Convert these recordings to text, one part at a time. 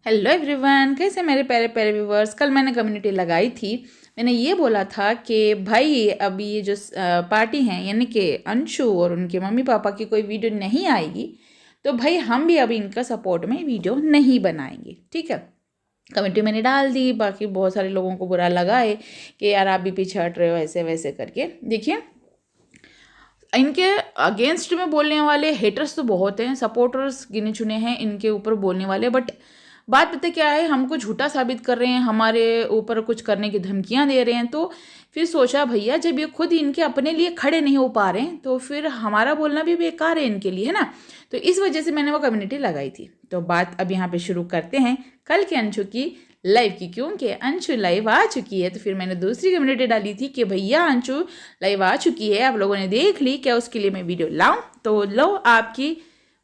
Hello everyone, कैसे मेरे प्यारे प्यारे व्यूवर्स। कल मैंने कम्युनिटी लगाई थी। मैंने ये बोला था कि भाई अभी ये जो पार्टी हैं यानी कि अंशु और उनके मम्मी पापा की कोई वीडियो नहीं आएगी तो भाई हम भी अभी इनका सपोर्ट में वीडियो नहीं बनाएंगे। ठीक है, कमेंट मैंने डाल दी। बाकी बहुत सारे लोगों को बुरा लगा है कि यार आप भी पीछे हट रहे हो ऐसे वैसे करके। देखिए, इनके अगेंस्ट में बोलने वाले हेटर्स तो बहुत हैं, सपोर्टर्स गिने चुने हैं इनके ऊपर बोलने वाले। बट बात पता क्या है, हमको झूठा साबित कर रहे हैं, हमारे ऊपर कुछ करने की धमकियां दे रहे हैं। तो फिर सोचा भैया जब ये खुद इनके अपने लिए खड़े नहीं हो पा रहे हैं तो फिर हमारा बोलना भी बेकार है इनके लिए, है ना। तो इस वजह से मैंने वो कम्युनिटी लगाई थी। तो बात अब यहाँ पे शुरू करते हैं कल के अंशु की लाइव की, क्योंकि अंशु लाइव आ चुकी है। तो फिर मैंने दूसरी कम्युनिटी डाली थी कि भैया अंशु लाइव आ चुकी है, आप लोगों ने देख ली, क्या उसके लिए मैं वीडियो लाऊं? तो लो, आपकी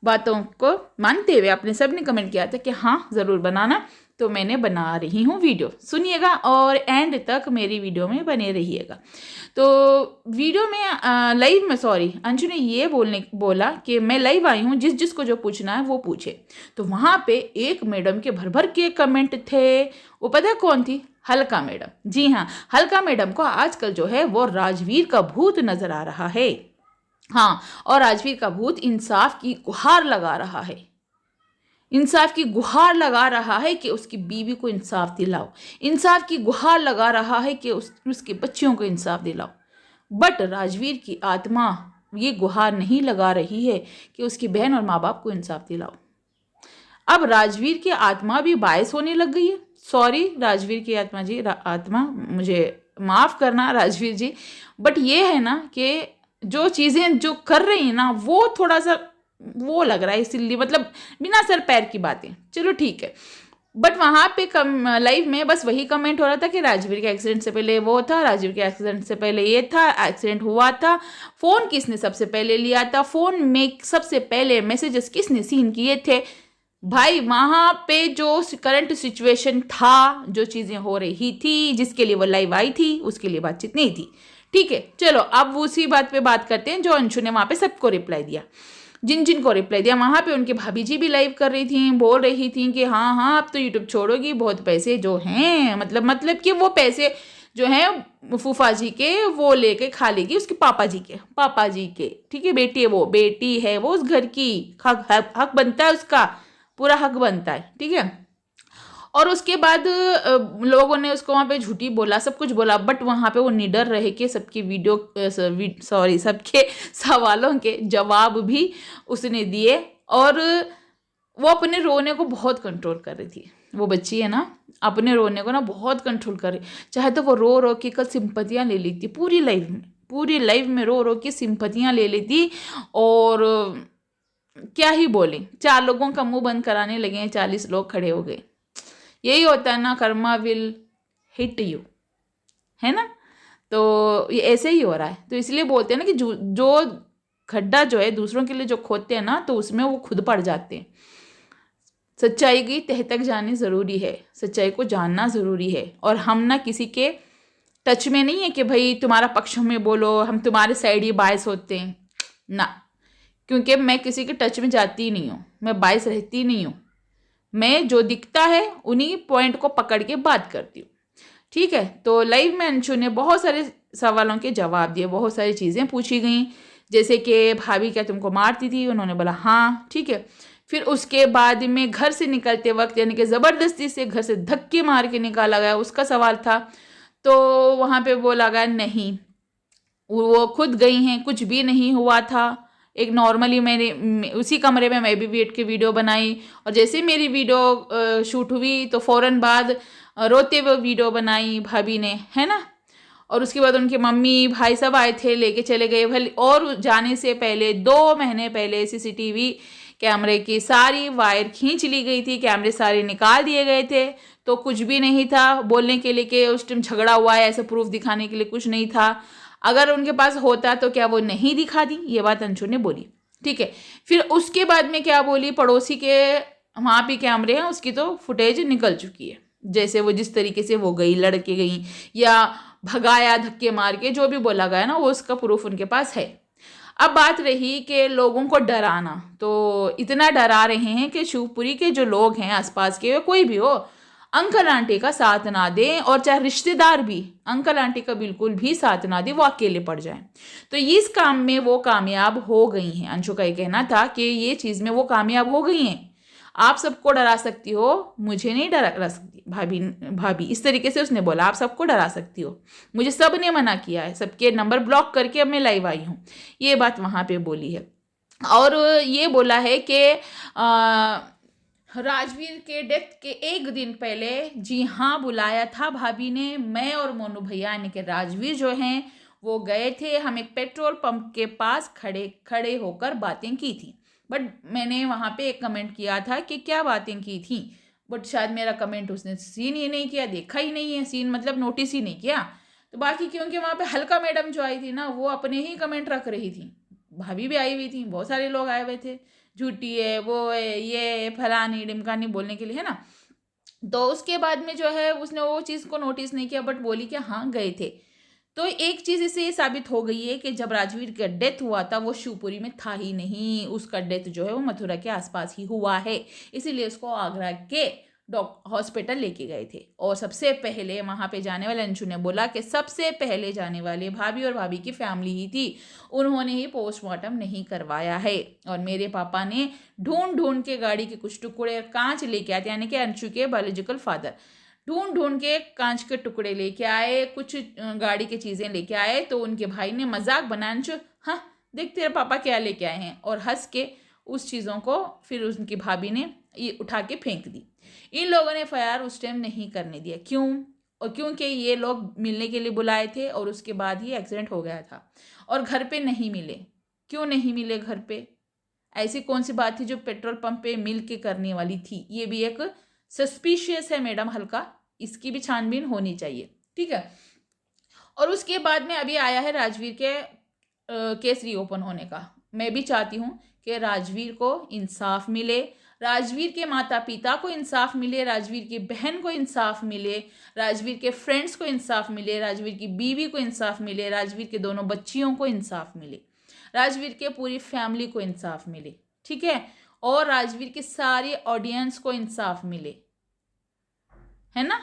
बातों को मानते हुए आपने सब ने कमेंट किया था कि हाँ ज़रूर बनाना। तो मैंने बना रही हूँ वीडियो, सुनिएगा और एंड तक मेरी वीडियो में बने रहिएगा। तो वीडियो में लाइव में अंशु ने ये बोला कि मैं लाइव आई हूँ, जिसको जो पूछना है वो पूछे। तो वहाँ पे एक मैडम के भर भर के कमेंट थे। वो पता है कौन थी? हल्का मैडम। जी हाँ, हल्का मैडम को आजकल जो है वो राजवीर का भूत नजर आ रहा है। हाँ, और राजवीर का भूत इंसाफ की गुहार लगा रहा है, इंसाफ की गुहार लगा रहा है कि उसकी बीवी को इंसाफ दिलाओ, इंसाफ की गुहार लगा रहा है कि उसके बच्चियों को इंसाफ दिलाओ। बट राजवीर की आत्मा ये गुहार नहीं लगा रही है कि उसकी बहन और माँ बाप को इंसाफ दिलाओ। अब राजवीर की आत्मा भी बायस होने लग गई है। सॉरी राजवीर की आत्मा जी, आत्मा मुझे माफ़ करना राजवीर जी। बट ये है ना कि जो चीज़ें जो कर रही हैं ना वो थोड़ा सा वो लग रहा है, इसलिए मतलब बिना सर पैर की बातें। चलो ठीक है, बट वहाँ पे लाइव में बस वही कमेंट हो रहा था कि राजवीर के एक्सीडेंट से पहले वो था, राजवीर के एक्सीडेंट से पहले ये था, एक्सीडेंट हुआ था, फ़ोन किसने सबसे पहले लिया था, फ़ोन में सबसे पहले मैसेजेस किसने सीन किए थे। भाई वहाँ पे जो करंट सिचुएशन था, जो चीज़ें हो रही थी, जिसके लिए वो लाइव आई थी, उसके लिए बातचीत नहीं थी। ठीक है, चलो अब उसी बात पे बात करते हैं जो अंशु ने वहाँ पे सबको रिप्लाई दिया। जिन जिन को रिप्लाई दिया, वहाँ पे उनकी भाभी जी भी लाइव कर रही थी, बोल रही थी कि हाँ हाँ अब तो यूट्यूब छोड़ोगी, बहुत पैसे जो हैं मतलब कि वो पैसे जो हैं फूफा जी के वो लेके खा लेगी, उसके पापा जी के। ठीक है, बेटी है वो उस घर की, हक बनता है उसका, पूरा हक बनता है। ठीक है, और उसके बाद लोगों ने उसको वहाँ पे झूठी बोला, सब कुछ बोला। बट वहाँ पे वो निडर रहे कि सबके सवालों के जवाब भी उसने दिए। और वो अपने रोने को बहुत कंट्रोल कर रही थी। वो बच्ची है ना, अपने रोने को ना बहुत कंट्रोल कर रही। चाहे तो वो रो रो के कल सिंपतियाँ ले ली थी, पूरी लाइव में रो रो के सिंपतियाँ ले ली थी। और क्या ही बोले, 4 लोगों का मुंह बंद कराने लगे हैं, 40 लोग खड़े हो गए। यही होता है ना, कर्मा विल हिट यू, है ना। तो ये ऐसे ही हो रहा है। तो इसलिए बोलते हैं ना कि जो खड्डा जो है दूसरों के लिए जो खोदते हैं ना, तो उसमें वो खुद पड़ जाते हैं। सच्चाई की तह तक जानी ज़रूरी है, सच्चाई को जानना ज़रूरी है। और हम ना किसी के टच में नहीं है कि भाई तुम्हारा पक्ष में बोलो, हम तुम्हारे साइड ही बायस होते हैं ना। क्योंकि मैं किसी के टच में जाती ही नहीं हूँ, मैं बायस रहती नहीं हूँ। मैं जो दिखता है उन्हीं पॉइंट को पकड़ के बात करती हूँ। ठीक है, तो लाइव में अंशु ने बहुत सारे सवालों के जवाब दिए, बहुत सारी चीज़ें पूछी गई, जैसे कि भाभी क्या तुमको मारती थी? उन्होंने बोला हाँ। ठीक है, फिर उसके बाद में घर से निकलते वक्त यानी कि ज़बरदस्ती से घर से धक्के मार के निकाला गया, उसका सवाल था। तो वहाँ पे बोला गया नहीं, वो खुद गई हैं, कुछ भी नहीं हुआ था। एक नॉर्मली मैंने उसी कमरे में मैं भी बैठ के वीडियो बनाई, और जैसे मेरी वीडियो शूट हुई तो फ़ौरन बाद रोते हुए वीडियो बनाई भाभी ने, है ना। और उसके बाद उनके मम्मी भाई सब आए थे, लेके चले गए भले। और जाने से पहले 2 महीने पहले सीसीटीवी कैमरे की सारी वायर खींच ली गई थी, कैमरे सारे निकाल दिए गए थे। तो कुछ भी नहीं था बोलने के लिए कि उस टाइम झगड़ा हुआ है, ऐसा प्रूफ दिखाने के लिए कुछ नहीं था। अगर उनके पास होता तो क्या वो नहीं दिखा दी? ये बात अंशु ने बोली। ठीक है, फिर उसके बाद में क्या बोली, पड़ोसी के वहाँ पे कैमरे हैं, उसकी तो फुटेज निकल चुकी है। जैसे वो जिस तरीके से वो गई, लड़के गई या भगाया धक्के मार के, जो भी बोला गया ना, वो उसका प्रूफ उनके पास है। अब बात रही कि लोगों को डराना, तो इतना डरा रहे हैं कि शिवपुरी के जो लोग हैं आसपास के, कोई भी हो, अंकल आंटी का साथ ना दें, और चाहे रिश्तेदार भी अंकल आंटी का बिल्कुल भी साथ ना दें, वो अकेले पड़ जाएं। तो इस काम में वो कामयाब हो गई हैं। अंशु का ये कहना था कि ये चीज़ में वो कामयाब हो गई हैं। आप सबको डरा सकती हो, मुझे नहीं डरा सकती भाभी इस तरीके से उसने बोला। आप सबको डरा सकती हो, मुझे सब ने मना किया है, सबके नंबर ब्लॉक करके अब मैं लाइव आई हूँ, ये बात वहाँ पे बोली है। और ये बोला है कि राजवीर के डेथ के एक दिन पहले, जी हाँ, बुलाया था भाभी ने। मैं और मोनू भैया यानी कि राजवीर जो हैं वो गए थे। हम एक पेट्रोल पंप के पास खड़े खड़े होकर बातें की थी। बट मैंने वहाँ पे एक कमेंट किया था कि क्या बातें की थी, बट शायद मेरा कमेंट उसने सीन ही नहीं किया, देखा ही नहीं है, सीन मतलब नोटिस ही नहीं किया। तो बाकी क्योंकि वहाँ पे हल्का मैडम जो आई थी ना, वो अपने ही कमेंट रख रही थी, भाभी भी आई हुई थी, बहुत सारे लोग आए हुए थे, झूठी है, वो है, ये फलानी ढिमकानी बोलने के लिए, है ना। तो उसके बाद में जो है उसने वो चीज़ को नोटिस नहीं किया, बट बोली कि हाँ गए थे। तो एक चीज़ इससे ये साबित हो गई है कि जब राजवीर का डेथ हुआ था वो शिवपुरी में था ही नहीं, उसका डेथ जो है वो मथुरा के आसपास ही हुआ है, इसीलिए उसको आगरा के हॉस्पिटल लेके गए थे। और सबसे पहले वहाँ पे जाने वाले, अंशु ने बोला कि सबसे पहले जाने वाले भाभी और भाभी की फैमिली ही थी, उन्होंने ही पोस्टमार्टम नहीं करवाया है। और मेरे पापा ने ढूंढ ढूंढ के गाड़ी के कुछ टुकड़े कांच लेके आते, यानी कि अंशु के बायोलॉजिकल फादर ढूंढ ढूंढ के कांच के टुकड़े लेके आए, कुछ गाड़ी की चीज़ें लेके आए। तो उनके भाई ने मजाक बनाया, अंशु हाँ देख तेरे पापा क्या लेके आए हैं, और हंस के उस चीज़ों को फिर उनकी भाभी ने ये उठा के फेंक दी। इन लोगों ने FIR उस टाइम नहीं करने दिया। क्यों? और क्योंकि ये लोग मिलने के लिए बुलाए थे और उसके बाद ही एक्सीडेंट हो गया था, और घर पे नहीं मिले। क्यों नहीं मिले घर पे? ऐसी कौन सी बात थी जो पेट्रोल पंप पे मिल के करने वाली थी? ये भी एक सस्पिशियस है मैडम, हल्का, इसकी भी छानबीन होनी चाहिए, ठीक है। और उसके बाद में अभी आया है राजवीर के केस रीओपन होने का। मैं भी चाहती हूँ कि राजवीर को इंसाफ मिले, राजवीर के माता पिता को इंसाफ मिले, राजवीर की बहन को इंसाफ मिले, राजवीर के फ्रेंड्स को इंसाफ मिले, राजवीर की बीवी को इंसाफ मिले, राजवीर के दोनों बच्चियों को इंसाफ मिले, राजवीर के पूरी फैमिली को इंसाफ मिले, ठीक है। और राजवीर की सारी ऑडियंस को इंसाफ मिले, है ना।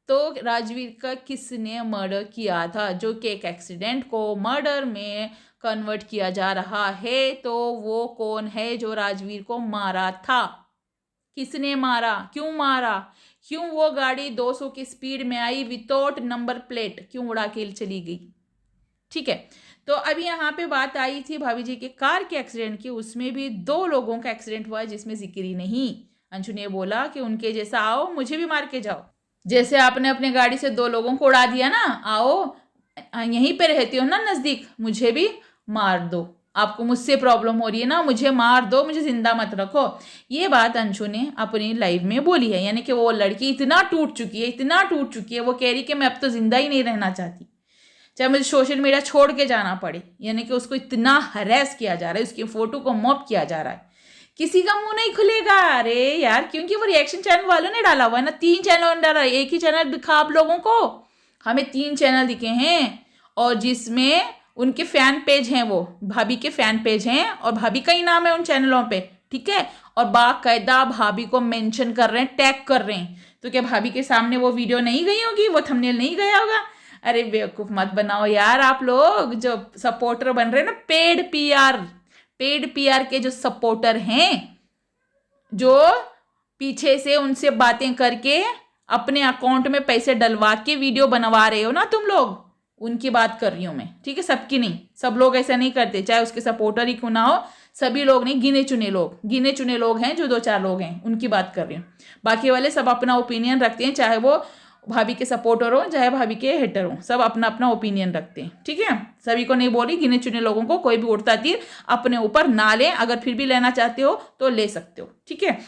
तो राजवीर का किसने मर्डर किया था, जो कि एक एक्सीडेंट को मर्डर में कन्वर्ट किया जा रहा है, तो वो कौन है जो राजवीर को मारा था? किसने मारा? क्यों मारा? क्यों वो गाड़ी 200 की स्पीड में आई विदाउट नंबर प्लेट, क्यों उड़ा के चली गई? ठीक है। तो अभी यहाँ पे बात आई थी भाभी जी के कार के एक्सीडेंट की, उसमें भी 2 लोगों का एक्सीडेंट हुआ जिसमें जिक्र ही नहीं। अंशु ने बोला कि उनके जैसा आओ, मुझे भी मार के जाओ, जैसे आपने अपने गाड़ी से 2 लोगों को उड़ा दिया ना, आओ यहीं पे रहती हो ना नज़दीक, मुझे भी मार दो, आपको मुझसे प्रॉब्लम हो रही है ना, मुझे मार दो, मुझे जिंदा मत रखो। ये बात अंशु ने अपनी लाइव में बोली है, यानी कि वो लड़की इतना टूट चुकी है, इतना टूट चुकी है, वो कह रही कि मैं अब तो जिंदा ही नहीं रहना चाहती, चाहे मुझे सोशल मीडिया छोड़ के जाना पड़े। यानी कि उसको इतना हरेस किया जा रहा है, उसकी फोटो को मॉब किया जा रहा है, किसी का मुंह नहीं खुलेगा। अरे यार, क्योंकि वो रिएक्शन चैनल वालों ने डाला हुआ है ना, 3 चैनल डाला है, एक ही चैनल दिखा आप लोगों को, हमें 3 चैनल दिखे हैं, और जिसमें उनके फैन पेज हैं, वो भाभी के फैन पेज हैं, और भाभी का ही नाम है उन चैनलों पे, ठीक है। और बाकायदा भाभी को मेंशन कर रहे हैं, टैग कर रहे हैं। तो क्या भाभी के सामने वो वीडियो नहीं गई होगी, वो थंबनेल नहीं गया होगा? अरे बेवकूफ मत बनाओ यार, आप लोग जो सपोर्टर बन रहे हैं ना, पेड पीआर के जो सपोर्टर हैं, जो पीछे से उनसे बातें करके अपने अकाउंट में पैसे डलवा के वीडियो बनवा रहे हो ना तुम लोग, उनकी बात कर रही हूं मैं, ठीक है। सबकी नहीं, सब लोग ऐसा नहीं करते, चाहे उसके सपोर्टर ही क्यों ना हो, सभी लोग नहीं, गिने चुने लोग हैं, जो 2-4 लोग हैं, उनकी बात कर रही हूँ। बाकी वाले सब अपना ओपिनियन रखते हैं, चाहे वो भाभी के सपोर्टर हो चाहे भाभी के हेटर हो, सब अपना अपना ओपिनियन रखते हैं, ठीक है। सभी को नहीं बोली, गिने चुने लोगों को कोई भी उड़ता तीर अपने ऊपर ना ले, अगर फिर भी लेना चाहते हो तो ले सकते हो, ठीक है।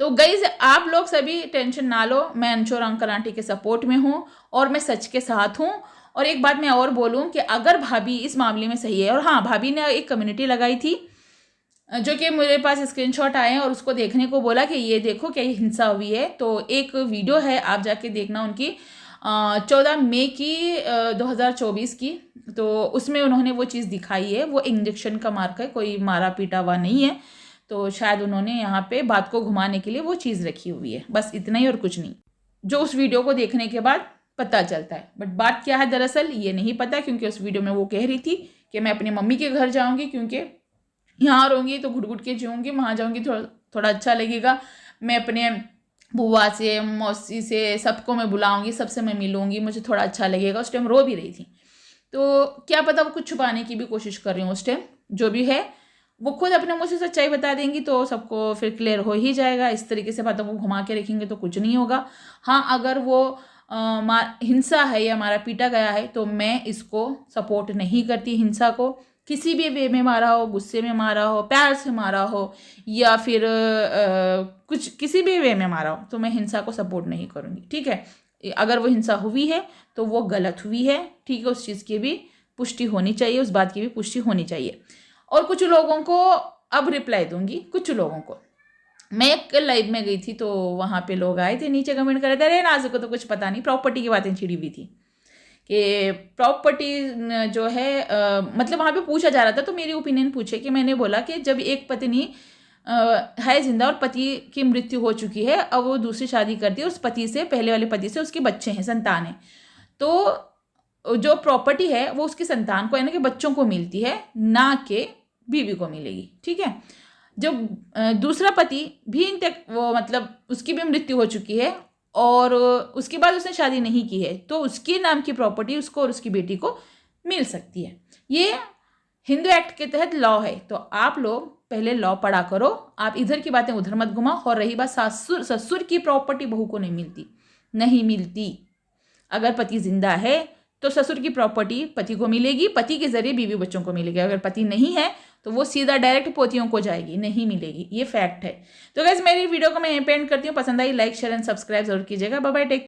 तो गाइस, आप लोग सभी टेंशन ना लो, मैं अंशु और अंकल आंटी के सपोर्ट में हूँ और मैं सच के साथ हूँ। और एक बात मैं और बोलूँ कि अगर भाभी इस मामले में सही है, और हाँ, भाभी ने एक कम्युनिटी लगाई थी जो कि मेरे पास स्क्रीनशॉट आए हैं, और उसको देखने को बोला कि ये देखो क्या हिंसा हुई है, तो एक वीडियो है, आप जाके देखना उनकी 14 मई की 2024 की। तो उसमें उन्होंने वो चीज़ दिखाई है, वो इंजेक्शन का मार्क है, कोई मारा पीटा हुआ नहीं है। तो शायद उन्होंने यहाँ पे बात को घुमाने के लिए वो चीज़ रखी हुई है, बस इतना ही और कुछ नहीं, जो उस वीडियो को देखने के बाद पता चलता है। बट बात क्या है दरअसल ये नहीं पता, क्योंकि उस वीडियो में वो कह रही थी कि मैं अपनी मम्मी के घर जाऊँगी, क्योंकि यहाँ रहूँगी तो घुट घुट के जीऊँगी, वहाँ जाऊँगी थोड़ा अच्छा लगेगा, मैं अपने बुआ से मौसी से सबको मैं बुलाऊँगी, सबसे मैं मिलूँगी, मुझे थोड़ा अच्छा लगेगा। उस टाइम रो भी रही थी, तो क्या पता वो कुछ छुपाने की भी कोशिश कर रही हूँ उस टाइम। जो भी है वो खुद अपने मुँह से सच्चाई बता देंगी तो सबको फिर क्लियर हो ही जाएगा। इस तरीके से बातों को घुमा के रखेंगे तो कुछ नहीं होगा। हाँ, अगर वो हिंसा है या मारा पीटा गया है तो मैं इसको सपोर्ट नहीं करती। हिंसा को किसी भी वे में मारा हो, गुस्से में मारा हो, प्यार से मारा हो, या फिर कुछ किसी भी वे में मारा हो, तो मैं हिंसा को सपोर्ट नहीं करूँगी। ठीक है, अगर वो हिंसा हुई है तो वो गलत हुई है। ठीक है, उस चीज़ की भी पुष्टि होनी चाहिए, उस बात की भी पुष्टि होनी चाहिए। और कुछ लोगों को अब रिप्लाई दूंगी। कुछ लोगों को, मैं एक लाइव में गई थी तो वहाँ पे लोग आए थे, नीचे कमेंट कर रहे थे, अरे नाज़ को तो कुछ पता नहीं, प्रॉपर्टी की बातें छिड़ी हुई थी कि प्रॉपर्टी जो है मतलब वहाँ पे पूछा जा रहा था, तो मेरी ओपिनियन पूछे कि मैंने बोला कि जब एक पत्नी है जिंदा और पति की मृत्यु हो चुकी है, अब वो दूसरी शादी करती है, उस पति से, पहले वाले पति से उसके बच्चे हैं, संतान है, तो जो प्रॉपर्टी है वो उसकी संतान को यानी कि बच्चों को मिलती है, ना कि बीवी को मिलेगी। ठीक है, जब दूसरा पति भी वो मतलब उसकी भी मृत्यु हो चुकी है और उसके बाद उसने शादी नहीं की है, तो उसके नाम की प्रॉपर्टी उसको और उसकी बेटी को मिल सकती है। ये हिंदू एक्ट के तहत लॉ है। तो आप लोग पहले लॉ पढ़ा करो, आप इधर की बातें उधर मत घुमाओ। और रही बात ससुर की प्रॉपर्टी बहू को नहीं मिलती, नहीं मिलती। अगर पति जिंदा है तो ससुर की प्रॉपर्टी पति को मिलेगी, पति के जरिए बीवी बच्चों को मिलेगी। अगर पति नहीं है तो वो सीधा डायरेक्ट पोतियों को जाएगी, नहीं मिलेगी। ये फैक्ट है। तो गाइस मेरी वीडियो को मैं यहीं पे एंड करती हूँ। पसंद I like share and subscribe जरूर कीजिएगा। Bye bye, take